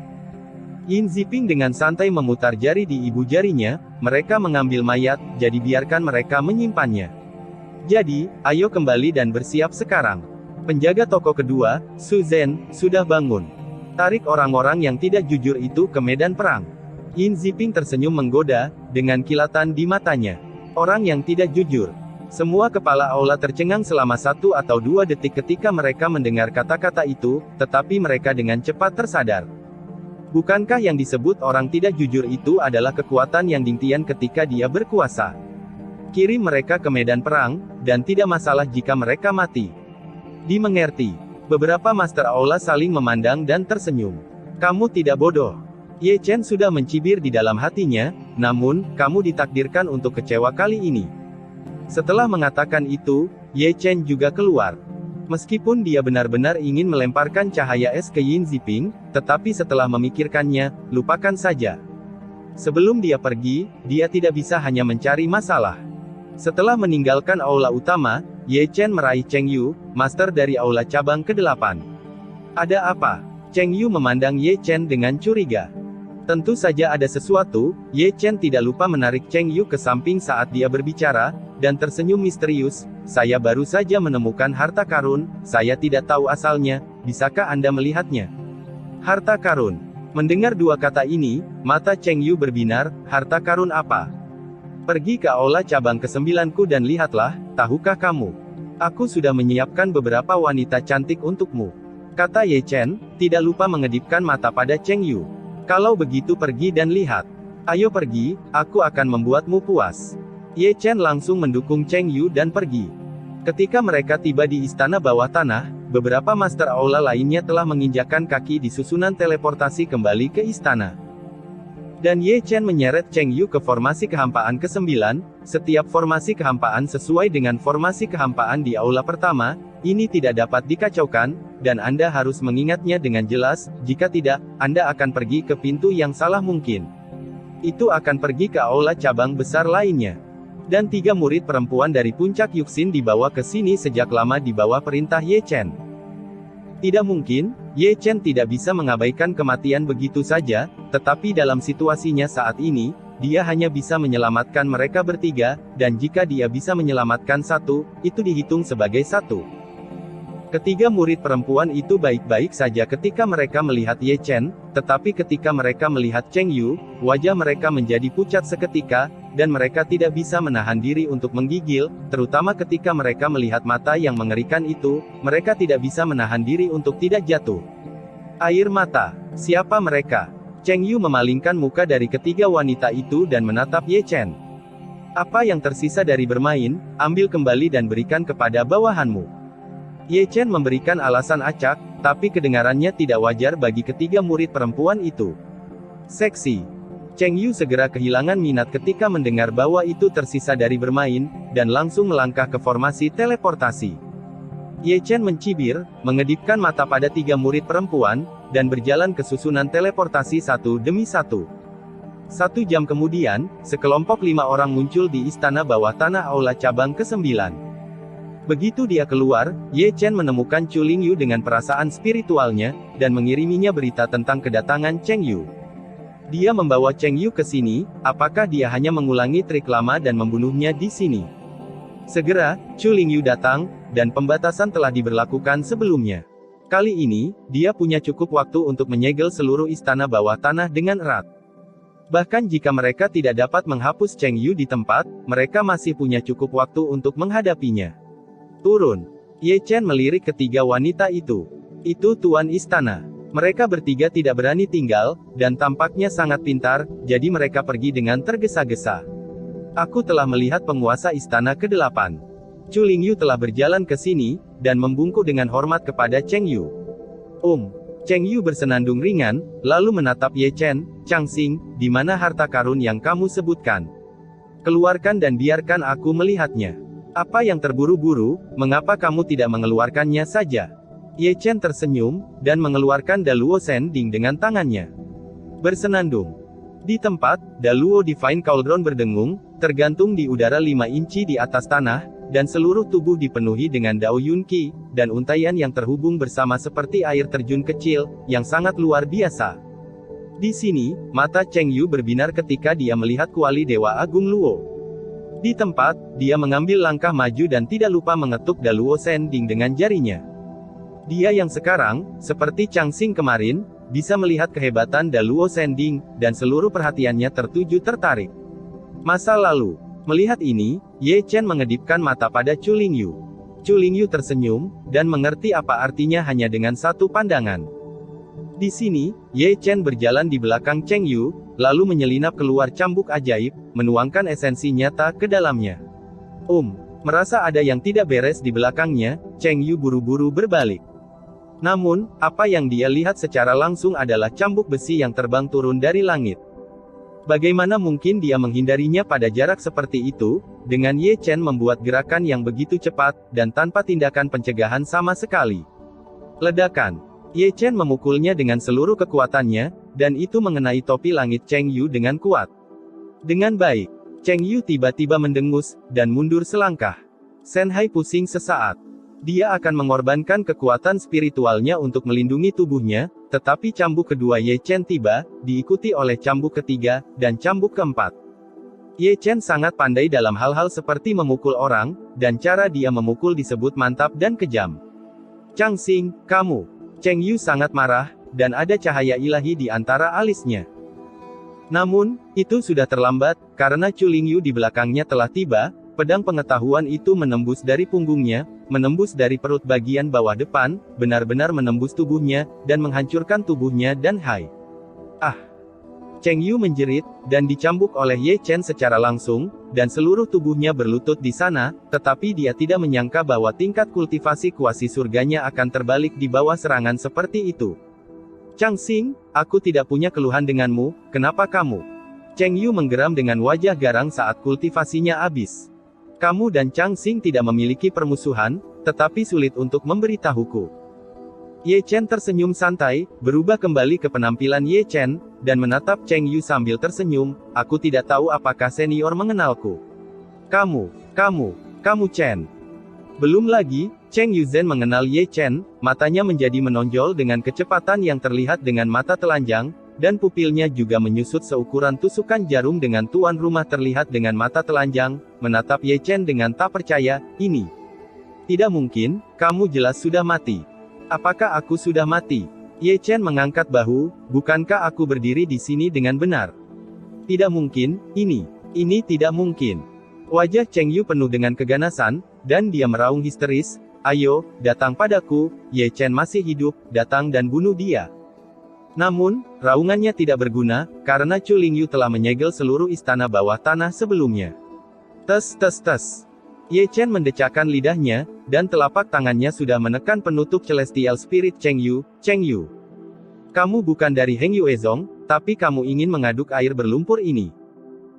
Yin Ziping dengan santai memutar jari di ibu jarinya, mereka mengambil mayat, jadi biarkan mereka menyimpannya. Jadi, ayo kembali dan bersiap sekarang. Penjaga toko kedua, Su Zhen, sudah bangun. Tarik orang-orang yang tidak jujur itu ke medan perang. Yin Ziping tersenyum menggoda, dengan kilatan di matanya. Orang yang tidak jujur. Semua kepala aula tercengang selama 1 atau 2 detik ketika mereka mendengar kata-kata itu, tetapi mereka dengan cepat tersadar. Bukankah yang disebut orang tidak jujur itu adalah kekuatan yang Dingtian ketika dia berkuasa? Kirim mereka ke medan perang, dan tidak masalah jika mereka mati. Dimengerti. Beberapa master aula saling memandang dan tersenyum. Kamu tidak bodoh. Ye Chen sudah mencibir di dalam hatinya, namun, kamu ditakdirkan untuk kecewa kali ini. Setelah mengatakan itu, Ye Chen juga keluar. Meskipun dia benar-benar ingin melemparkan cahaya es ke Yin Ziping, tetapi setelah memikirkannya, lupakan saja. Sebelum dia pergi, dia tidak bisa hanya mencari masalah. Setelah meninggalkan aula utama, Ye Chen meraih Cheng Yu, master dari aula cabang ke-8. Ada apa? Cheng Yu memandang Ye Chen dengan curiga. Tentu saja ada sesuatu. Ye Chen tidak lupa menarik Cheng Yu ke samping saat dia berbicara, dan tersenyum misterius. Saya baru saja menemukan harta karun, saya tidak tahu asalnya, bisakah Anda melihatnya? Harta karun. Mendengar dua kata ini, mata Cheng Yu berbinar, harta karun apa? Pergi ke aula cabang ke-9ku dan lihatlah, tahukah kamu? Aku sudah menyiapkan beberapa wanita cantik untukmu. Kata Ye Chen, tidak lupa mengedipkan mata pada Cheng Yu. Kalau begitu pergi dan lihat. Ayo pergi, aku akan membuatmu puas. Ye Chen langsung mendukung Cheng Yu dan pergi. Ketika mereka tiba di istana bawah tanah, beberapa Master Aula lainnya telah menginjakkan kaki di susunan teleportasi kembali ke istana. Dan Ye Chen menyeret Cheng Yu ke formasi kehampaan ke-9, setiap formasi kehampaan sesuai dengan formasi kehampaan di aula pertama, ini tidak dapat dikacaukan, dan Anda harus mengingatnya dengan jelas, jika tidak, Anda akan pergi ke pintu yang salah mungkin. Itu akan pergi ke aula cabang besar lainnya. Dan 3 murid perempuan dari puncak Yuxin dibawa ke sini sejak lama di bawah perintah Ye Chen. Tidak mungkin, Ye Chen tidak bisa mengabaikan kematian begitu saja, tetapi dalam situasinya saat ini, dia hanya bisa menyelamatkan mereka bertiga, dan jika dia bisa menyelamatkan satu, itu dihitung sebagai satu. Ketiga murid perempuan itu baik-baik saja ketika mereka melihat Ye Chen, tetapi ketika mereka melihat Cheng Yu, wajah mereka menjadi pucat seketika, dan mereka tidak bisa menahan diri untuk menggigil, terutama ketika mereka melihat mata yang mengerikan itu, mereka tidak bisa menahan diri untuk tidak jatuh air mata. Siapa mereka? Cheng Yu memalingkan muka dari ketiga wanita itu dan menatap Ye Chen. Apa yang tersisa dari bermain, ambil kembali dan berikan kepada bawahanmu. Ye Chen memberikan alasan acak, tapi kedengarannya tidak wajar bagi ketiga murid perempuan itu. Seksi. Cheng Yu segera kehilangan minat ketika mendengar bahwa itu tersisa dari bermain, dan langsung melangkah ke formasi teleportasi. Ye Chen mencibir, mengedipkan mata pada 3 murid perempuan, dan berjalan ke susunan teleportasi satu demi satu. 1 jam kemudian, sekelompok 5 orang muncul di istana bawah tanah aula cabang ke-9. Begitu dia keluar, Ye Chen menemukan Chu Lingyu dengan perasaan spiritualnya, dan mengiriminya berita tentang kedatangan Cheng Yu. Dia membawa Cheng Yu ke sini, apakah dia hanya mengulangi trik lama dan membunuhnya di sini? Segera, Chu Lingyu datang, dan pembatasan telah diberlakukan sebelumnya. Kali ini, dia punya cukup waktu untuk menyegel seluruh istana bawah tanah dengan erat. Bahkan jika mereka tidak dapat menghapus Cheng Yu di tempat, mereka masih punya cukup waktu untuk menghadapinya. Turun. Ye Chen melirik ketiga wanita itu. Itu tuan istana. Mereka bertiga tidak berani tinggal, dan tampaknya sangat pintar, jadi mereka pergi dengan tergesa-gesa. Aku telah melihat penguasa istana ke-8. Chu Lingyu telah berjalan ke sini, dan membungkuk dengan hormat kepada Cheng Yu. Cheng Yu bersenandung ringan, lalu menatap Ye Chen. Chang Xing, di mana harta karun yang kamu sebutkan? Keluarkan dan biarkan aku melihatnya. Apa yang terburu-buru, mengapa kamu tidak mengeluarkannya saja? Ye Chen tersenyum, dan mengeluarkan Daluo Sending dengan tangannya. Bersenandung. Di tempat, Daluo Divine Cauldron berdengung, tergantung di udara 5 inci di atas tanah, dan seluruh tubuh dipenuhi dengan Dao Yun Qi, dan untaian yang terhubung bersama seperti air terjun kecil, yang sangat luar biasa. Di sini, mata Cheng Yu berbinar ketika dia melihat kuali Dewa Agung Luo. Di tempat, dia mengambil langkah maju dan tidak lupa mengetuk Daluo Sending dengan jarinya. Dia yang sekarang, seperti Chang Xing kemarin, bisa melihat kehebatan Daluo Sending, dan seluruh perhatiannya tertuju tertarik. Masa lalu. Melihat ini, Ye Chen mengedipkan mata pada Chu Lingyu. Chu Lingyu tersenyum, dan mengerti apa artinya hanya dengan satu pandangan. Di sini, Ye Chen berjalan di belakang Cheng Yu, lalu menyelinap keluar cambuk ajaib, menuangkan esensi nyata ke dalamnya. Merasa ada yang tidak beres di belakangnya, Cheng Yu buru-buru berbalik. Namun, apa yang dia lihat secara langsung adalah cambuk besi yang terbang turun dari langit. Bagaimana mungkin dia menghindarinya pada jarak seperti itu, dengan Ye Chen membuat gerakan yang begitu cepat, dan tanpa tindakan pencegahan sama sekali. Ledakan. Ye Chen memukulnya dengan seluruh kekuatannya, dan itu mengenai topi langit Cheng Yu dengan kuat. Dengan baik, Cheng Yu tiba-tiba mendengus, dan mundur selangkah. Shen Hai pusing sesaat. Dia akan mengorbankan kekuatan spiritualnya untuk melindungi tubuhnya, tetapi cambuk kedua Ye Chen tiba, diikuti oleh cambuk ketiga, dan cambuk keempat. Ye Chen sangat pandai dalam hal-hal seperti memukul orang, dan cara dia memukul disebut mantap dan kejam. Chang Xing, kamu. Cheng Yu sangat marah, dan ada cahaya ilahi di antara alisnya. Namun, itu sudah terlambat, karena Chu Lingyu di belakangnya telah tiba. Pedang pengetahuan itu menembus dari punggungnya, menembus dari perut bagian bawah depan, benar-benar menembus tubuhnya, dan menghancurkan tubuhnya dan Hai. Cheng Yu menjerit, dan dicambuk oleh Ye Chen secara langsung, dan seluruh tubuhnya berlutut di sana, tetapi dia tidak menyangka bahwa tingkat kultivasi kuasi surganya akan terbalik di bawah serangan seperti itu. Chang Xing, aku tidak punya keluhan denganmu, kenapa kamu? Cheng Yu menggeram dengan wajah garang saat kultivasinya habis. Kamu dan Chang Xing tidak memiliki permusuhan, tetapi sulit untuk memberitahuku. Ye Chen tersenyum santai, berubah kembali ke penampilan Ye Chen, dan menatap Cheng Yu sambil tersenyum, aku tidak tahu apakah senior mengenalku. Kamu Chen. Belum lagi, Cheng Yuzhen mengenal Ye Chen, matanya menjadi menonjol dengan kecepatan yang terlihat dengan mata telanjang, dan pupilnya juga menyusut seukuran tusukan jarum dengan tuan rumah terlihat dengan mata telanjang, menatap Ye Chen dengan tak percaya, ini. Tidak mungkin, kamu jelas sudah mati. Apakah aku sudah mati? Ye Chen mengangkat bahu, bukankah aku berdiri di sini dengan benar? Tidak mungkin, ini tidak mungkin. Wajah Cheng Yu penuh dengan keganasan, dan dia meraung histeris, ayo, datang padaku, Ye Chen masih hidup, datang dan bunuh dia. Namun, raungannya tidak berguna, karena Chu Lingyu telah menyegel seluruh istana bawah tanah sebelumnya. Tes. Ye Chen mendecakkan lidahnya, dan telapak tangannya sudah menekan penutup Celestial Spirit Cheng Yu. Kamu bukan dari Heng Yuezong, tapi kamu ingin mengaduk air berlumpur ini.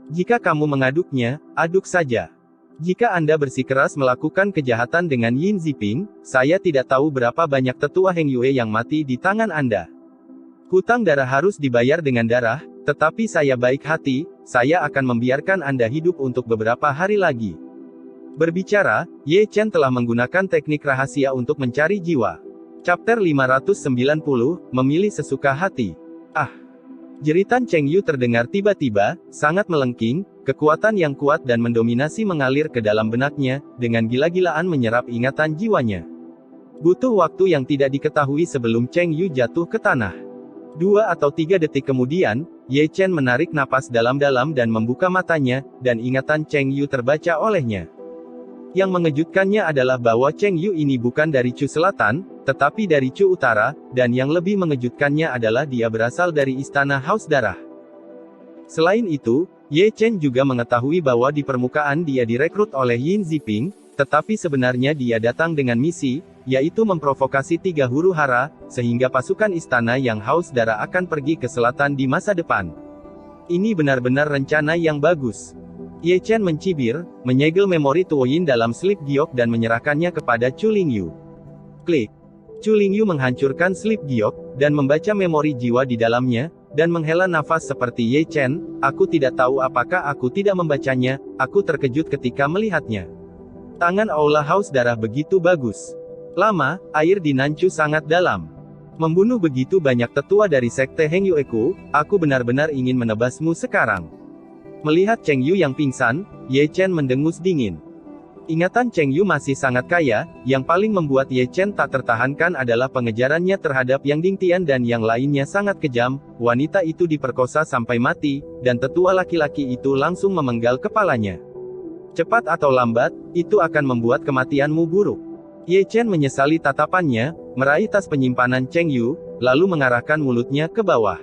Jika kamu mengaduknya, aduk saja. Jika Anda bersikeras melakukan kejahatan dengan Yin Ziping, saya tidak tahu berapa banyak tetua Heng Yue yang mati di tangan Anda. Hutang darah harus dibayar dengan darah, tetapi saya baik hati, saya akan membiarkan Anda hidup untuk beberapa hari lagi. Berbicara, Ye Chen telah menggunakan teknik rahasia untuk mencari jiwa. Chapter 590, Memilih Sesuka Hati. Jeritan Cheng Yu terdengar tiba-tiba, sangat melengking, kekuatan yang kuat dan mendominasi mengalir ke dalam benaknya, dengan gila-gilaan menyerap ingatan jiwanya. Butuh waktu yang tidak diketahui sebelum Cheng Yu jatuh ke tanah. 2 atau 3 detik kemudian, Ye Chen menarik napas dalam-dalam dan membuka matanya, dan ingatan Cheng Yu terbaca olehnya. Yang mengejutkannya adalah bahwa Cheng Yu ini bukan dari Chu Selatan, tetapi dari Chu Utara, dan yang lebih mengejutkannya adalah dia berasal dari Istana Haus Darah. Selain itu, Ye Chen juga mengetahui bahwa di permukaan dia direkrut oleh Yin Ziping, tetapi sebenarnya dia datang dengan misi, yaitu memprovokasi 3 huru hara, sehingga pasukan istana yang haus darah akan pergi ke selatan di masa depan. Ini benar-benar rencana yang bagus. Ye Chen mencibir, menyegel memori Tuoyin dalam slip giok dan menyerahkannya kepada Chu Lingyu. Klik. Chu Lingyu menghancurkan slip giok, dan membaca memori jiwa di dalamnya, dan menghela nafas seperti Ye Chen, aku tidak tahu apakah aku tidak membacanya, aku terkejut ketika melihatnya. Tangan Aula Haus Darah begitu bagus. Lama, air di Nanchu sangat dalam. Membunuh begitu banyak tetua dari sekte Heng Yueku, aku benar-benar ingin menebasmu sekarang. Melihat Cheng Yu yang pingsan, Ye Chen mendengus dingin. Ingatan Cheng Yu masih sangat kaya, yang paling membuat Ye Chen tak tertahankan adalah pengejarannya terhadap Yang Dingtian dan yang lainnya sangat kejam, wanita itu diperkosa sampai mati, dan tetua laki-laki itu langsung memenggal kepalanya. Cepat atau lambat, itu akan membuat kematianmu buruk. Ye Chen menyesali tatapannya, meraih tas penyimpanan Cheng Yu, lalu mengarahkan mulutnya ke bawah.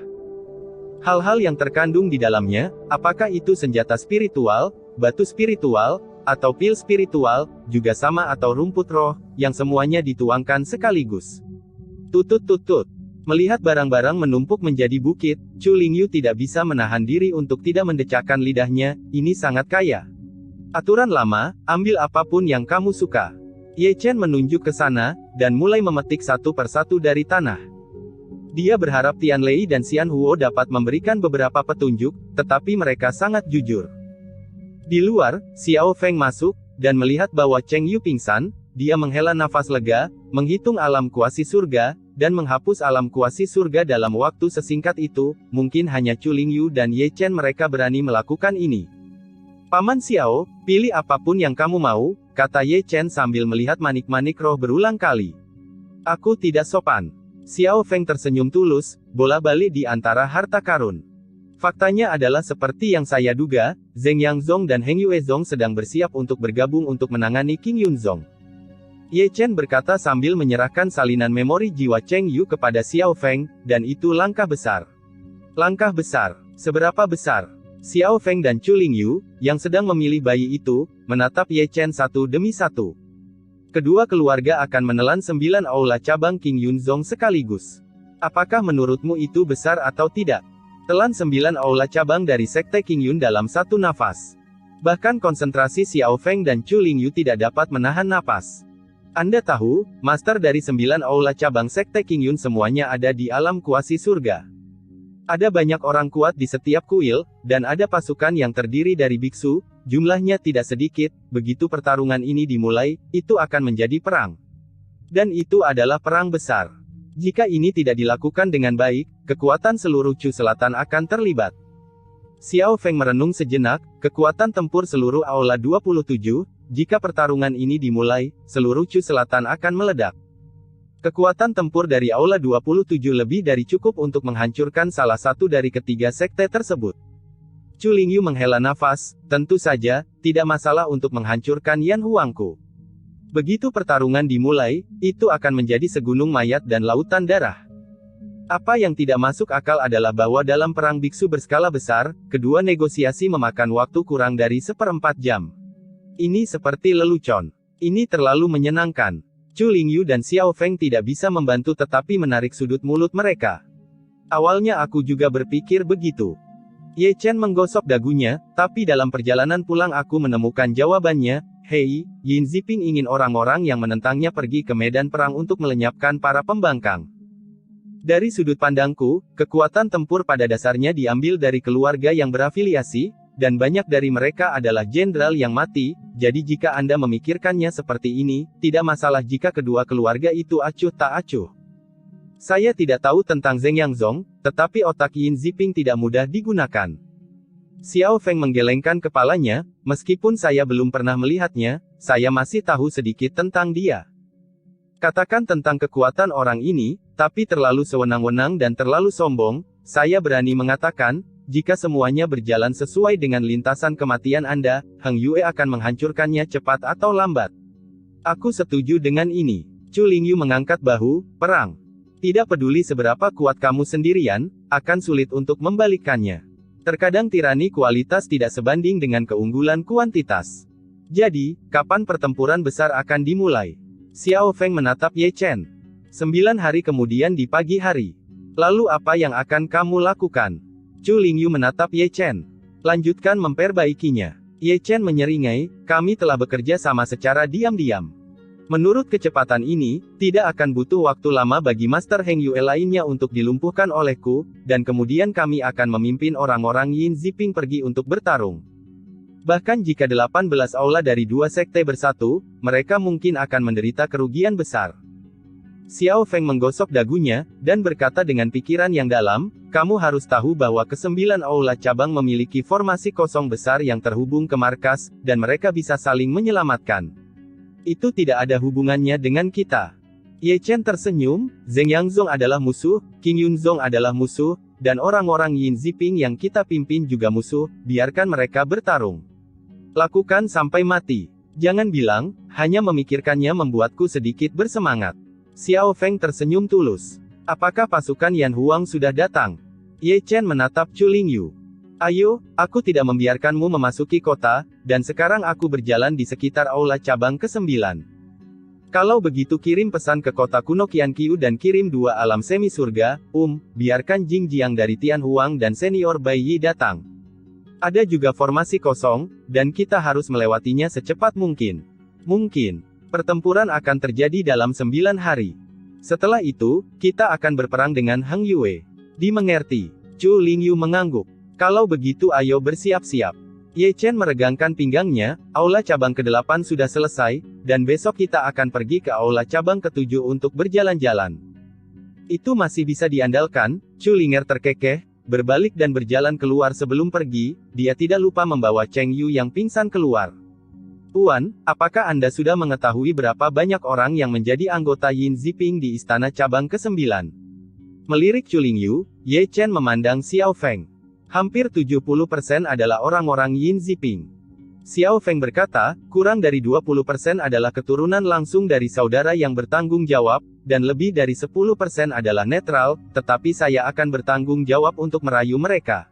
Hal-hal yang terkandung di dalamnya, apakah itu senjata spiritual, batu spiritual, atau pil spiritual, juga sama atau rumput roh, yang semuanya dituangkan sekaligus. Tutut. Melihat barang-barang menumpuk menjadi bukit, Chu Lingyu tidak bisa menahan diri untuk tidak mendecakkan lidahnya, ini sangat kaya. Aturan lama, ambil apapun yang kamu suka. Ye Chen menunjuk ke sana, dan mulai memetik satu persatu dari tanah. Dia berharap Tian Lei dan Xian Huo dapat memberikan beberapa petunjuk, tetapi mereka sangat jujur. Di luar, Xiao Feng masuk, dan melihat bahwa Cheng Yu pingsan, dia menghela nafas lega, menghitung alam kuasi surga, dan menghapus alam kuasi surga dalam waktu sesingkat itu, mungkin hanya Chu Lingyu dan Ye Chen mereka berani melakukan ini. Paman Xiao, pilih apapun yang kamu mau, kata Ye Chen sambil melihat manik-manik roh berulang kali. Aku tidak sopan. Xiao Feng tersenyum tulus, bola-balik di antara harta karun. Faktanya adalah seperti yang saya duga, Zheng Yangzong dan Heng Yuezong sedang bersiap untuk bergabung untuk menangani King Yunzong. Ye Chen berkata sambil menyerahkan salinan memori jiwa Cheng Yu kepada Xiao Feng, dan itu langkah besar. Langkah besar. Seberapa besar? Xiao Feng dan Chu Lingyu, yang sedang memilih bayi itu, menatap Ye Chen satu demi satu. Kedua keluarga akan menelan 9 aula cabang King Yunzong sekaligus. Apakah menurutmu itu besar atau tidak? Telan 9 aula cabang dari Sekte King Yun dalam satu nafas. Bahkan konsentrasi Xiao Feng dan Chu Lingyu tidak dapat menahan napas. Anda tahu, master dari 9 aula cabang Sekte King Yun semuanya ada di alam kuasi surga. Ada banyak orang kuat di setiap kuil, dan ada pasukan yang terdiri dari biksu, jumlahnya tidak sedikit. Begitu pertarungan ini dimulai, itu akan menjadi perang. Dan itu adalah perang besar. Jika ini tidak dilakukan dengan baik, kekuatan seluruh Chu Selatan akan terlibat. Xiao Feng merenung sejenak, kekuatan tempur seluruh Aula 27, jika pertarungan ini dimulai, seluruh Chu Selatan akan meledak. Kekuatan tempur dari Aula 27 lebih dari cukup untuk menghancurkan salah satu dari ketiga sekte tersebut. Chu Lingyu menghela nafas, tentu saja, tidak masalah untuk menghancurkan Yan Huangku. Begitu pertarungan dimulai, itu akan menjadi segunung mayat dan lautan darah. Apa yang tidak masuk akal adalah bahwa dalam perang biksu berskala besar, kedua negosiasi memakan waktu kurang dari 1/4 jam. Ini seperti lelucon. Ini terlalu menyenangkan. Chu Lingyu dan Xiao Feng tidak bisa membantu tetapi menarik sudut mulut mereka. Awalnya aku juga berpikir begitu. Ye Chen menggosok dagunya, tapi dalam perjalanan pulang aku menemukan jawabannya. Hei, Yin Ziping ingin orang-orang yang menentangnya pergi ke medan perang untuk melenyapkan para pembangkang. Dari sudut pandangku, kekuatan tempur pada dasarnya diambil dari keluarga yang berafiliasi, dan banyak dari mereka adalah jenderal yang mati, jadi jika Anda memikirkannya seperti ini, tidak masalah jika kedua keluarga itu acuh tak acuh. Saya tidak tahu tentang Zheng Yangzong, tetapi otak Yin Ziping tidak mudah digunakan. Xiao Feng menggelengkan kepalanya, meskipun saya belum pernah melihatnya, saya masih tahu sedikit tentang dia. Katakan tentang kekuatan orang ini, tapi terlalu sewenang-wenang dan terlalu sombong, saya berani mengatakan, jika semuanya berjalan sesuai dengan lintasan kematian Anda, Heng Yue akan menghancurkannya cepat atau lambat. Aku setuju dengan ini. Chu Lingyu mengangkat bahu, perang. Tidak peduli seberapa kuat kamu sendirian, akan sulit untuk membalikkannya. Terkadang tirani kualitas tidak sebanding dengan keunggulan kuantitas. Jadi, kapan pertempuran besar akan dimulai? Xiao Feng menatap Ye Chen. 9 hari kemudian di pagi hari. Lalu apa yang akan kamu lakukan? Chu Lingyu menatap Ye Chen. Lanjutkan memperbaikinya. Ye Chen menyeringai, kami telah bekerja sama secara diam-diam. Menurut kecepatan ini, tidak akan butuh waktu lama bagi Master Heng Yue lainnya untuk dilumpuhkan olehku, dan kemudian kami akan memimpin orang-orang Yin Ziping pergi untuk bertarung. Bahkan jika 18 aula dari dua sekte bersatu, mereka mungkin akan menderita kerugian besar. Xiao Feng menggosok dagunya, dan berkata dengan pikiran yang dalam, kamu harus tahu bahwa ke-9 aula cabang memiliki formasi kosong besar yang terhubung ke markas, dan mereka bisa saling menyelamatkan. Itu tidak ada hubungannya dengan kita. Ye Chen tersenyum, Zheng Yangzong adalah musuh, King Yunzong adalah musuh, dan orang-orang Yin Ziping yang kita pimpin juga musuh, biarkan mereka bertarung. Lakukan sampai mati. Jangan bilang, hanya memikirkannya membuatku sedikit bersemangat. Xiao Feng tersenyum tulus. Apakah pasukan Yan Huang sudah datang? Ye Chen menatap Chu Lingyu. Ayo, aku tidak membiarkanmu memasuki kota, dan sekarang aku berjalan di sekitar aula cabang ke-9. Kalau begitu kirim pesan ke kota kuno Qianqiu dan kirim 2 alam semi surga, biarkan Jing Jiang dari Tian Huang dan senior Bai Yi datang. Ada juga formasi kosong, dan kita harus melewatinya secepat mungkin. Mungkin. Pertempuran akan terjadi dalam 9 hari. Setelah itu, kita akan berperang dengan Heng Yue. Dimengerti. Chu Lingyu mengangguk. Kalau begitu ayo bersiap-siap. Ye Chen meregangkan pinggangnya, aula cabang ke-8 sudah selesai, dan besok kita akan pergi ke aula cabang ke-7 untuk berjalan-jalan. Itu masih bisa diandalkan, Chu Linger terkekeh, berbalik dan berjalan keluar sebelum pergi, dia tidak lupa membawa Cheng Yu yang pingsan keluar. Tuan, apakah Anda sudah mengetahui berapa banyak orang yang menjadi anggota Yin Ziping di istana cabang ke-9? Melirik Chu Lingyu, Ye Chen memandang Xiao Feng. Hampir 70% adalah orang-orang Yin Ziping. Xiao Feng berkata, kurang dari 20% adalah keturunan langsung dari saudara yang bertanggung jawab, dan lebih dari 10% adalah netral, tetapi saya akan bertanggung jawab untuk merayu mereka.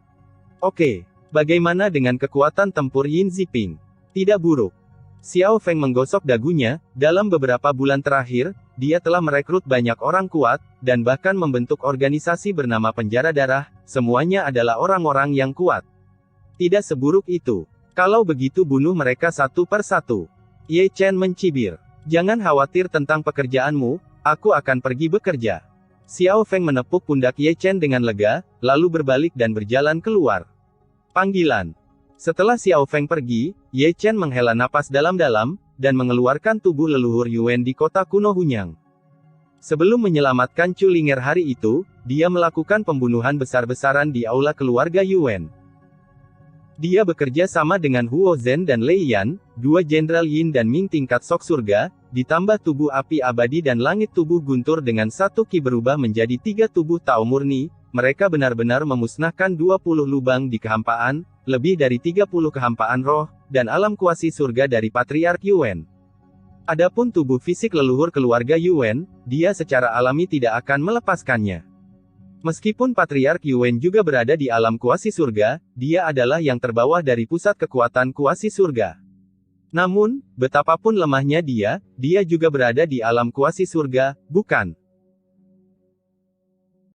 Oke. Bagaimana dengan kekuatan tempur Yin Ziping? Tidak buruk. Xiao Feng menggosok dagunya, dalam beberapa bulan terakhir, dia telah merekrut banyak orang kuat, dan bahkan membentuk organisasi bernama Penjara Darah, semuanya adalah orang-orang yang kuat. Tidak seburuk itu. Kalau begitu bunuh mereka satu per satu. Ye Chen mencibir. Jangan khawatir tentang pekerjaanmu, aku akan pergi bekerja. Xiao Feng menepuk pundak Ye Chen dengan lega, lalu berbalik dan berjalan keluar. Panggilan. Setelah Xiao Feng pergi, Ye Chen menghela napas dalam-dalam, dan mengeluarkan tubuh leluhur Yuan di kota kuno Hunyang. Sebelum menyelamatkan Chu Linger hari itu, dia melakukan pembunuhan besar-besaran di aula keluarga Yuan. Dia bekerja sama dengan Huo Zhen dan Lei Yan, dua jenderal Yin dan Ming tingkat sok surga, ditambah tubuh api abadi dan langit tubuh guntur dengan satu ki berubah menjadi 3 tubuh Tao murni. Mereka benar-benar memusnahkan 20 lubang di kehampaan, lebih dari 30 kehampaan roh, dan alam kuasi surga dari Patriark Yuan. Adapun tubuh fisik leluhur keluarga Yuan, dia secara alami tidak akan melepaskannya. Meskipun Patriark Yuan juga berada di alam kuasi surga, dia adalah yang terbawah dari pusat kekuatan kuasi surga. Namun, betapapun lemahnya dia juga berada di alam kuasi surga, bukan?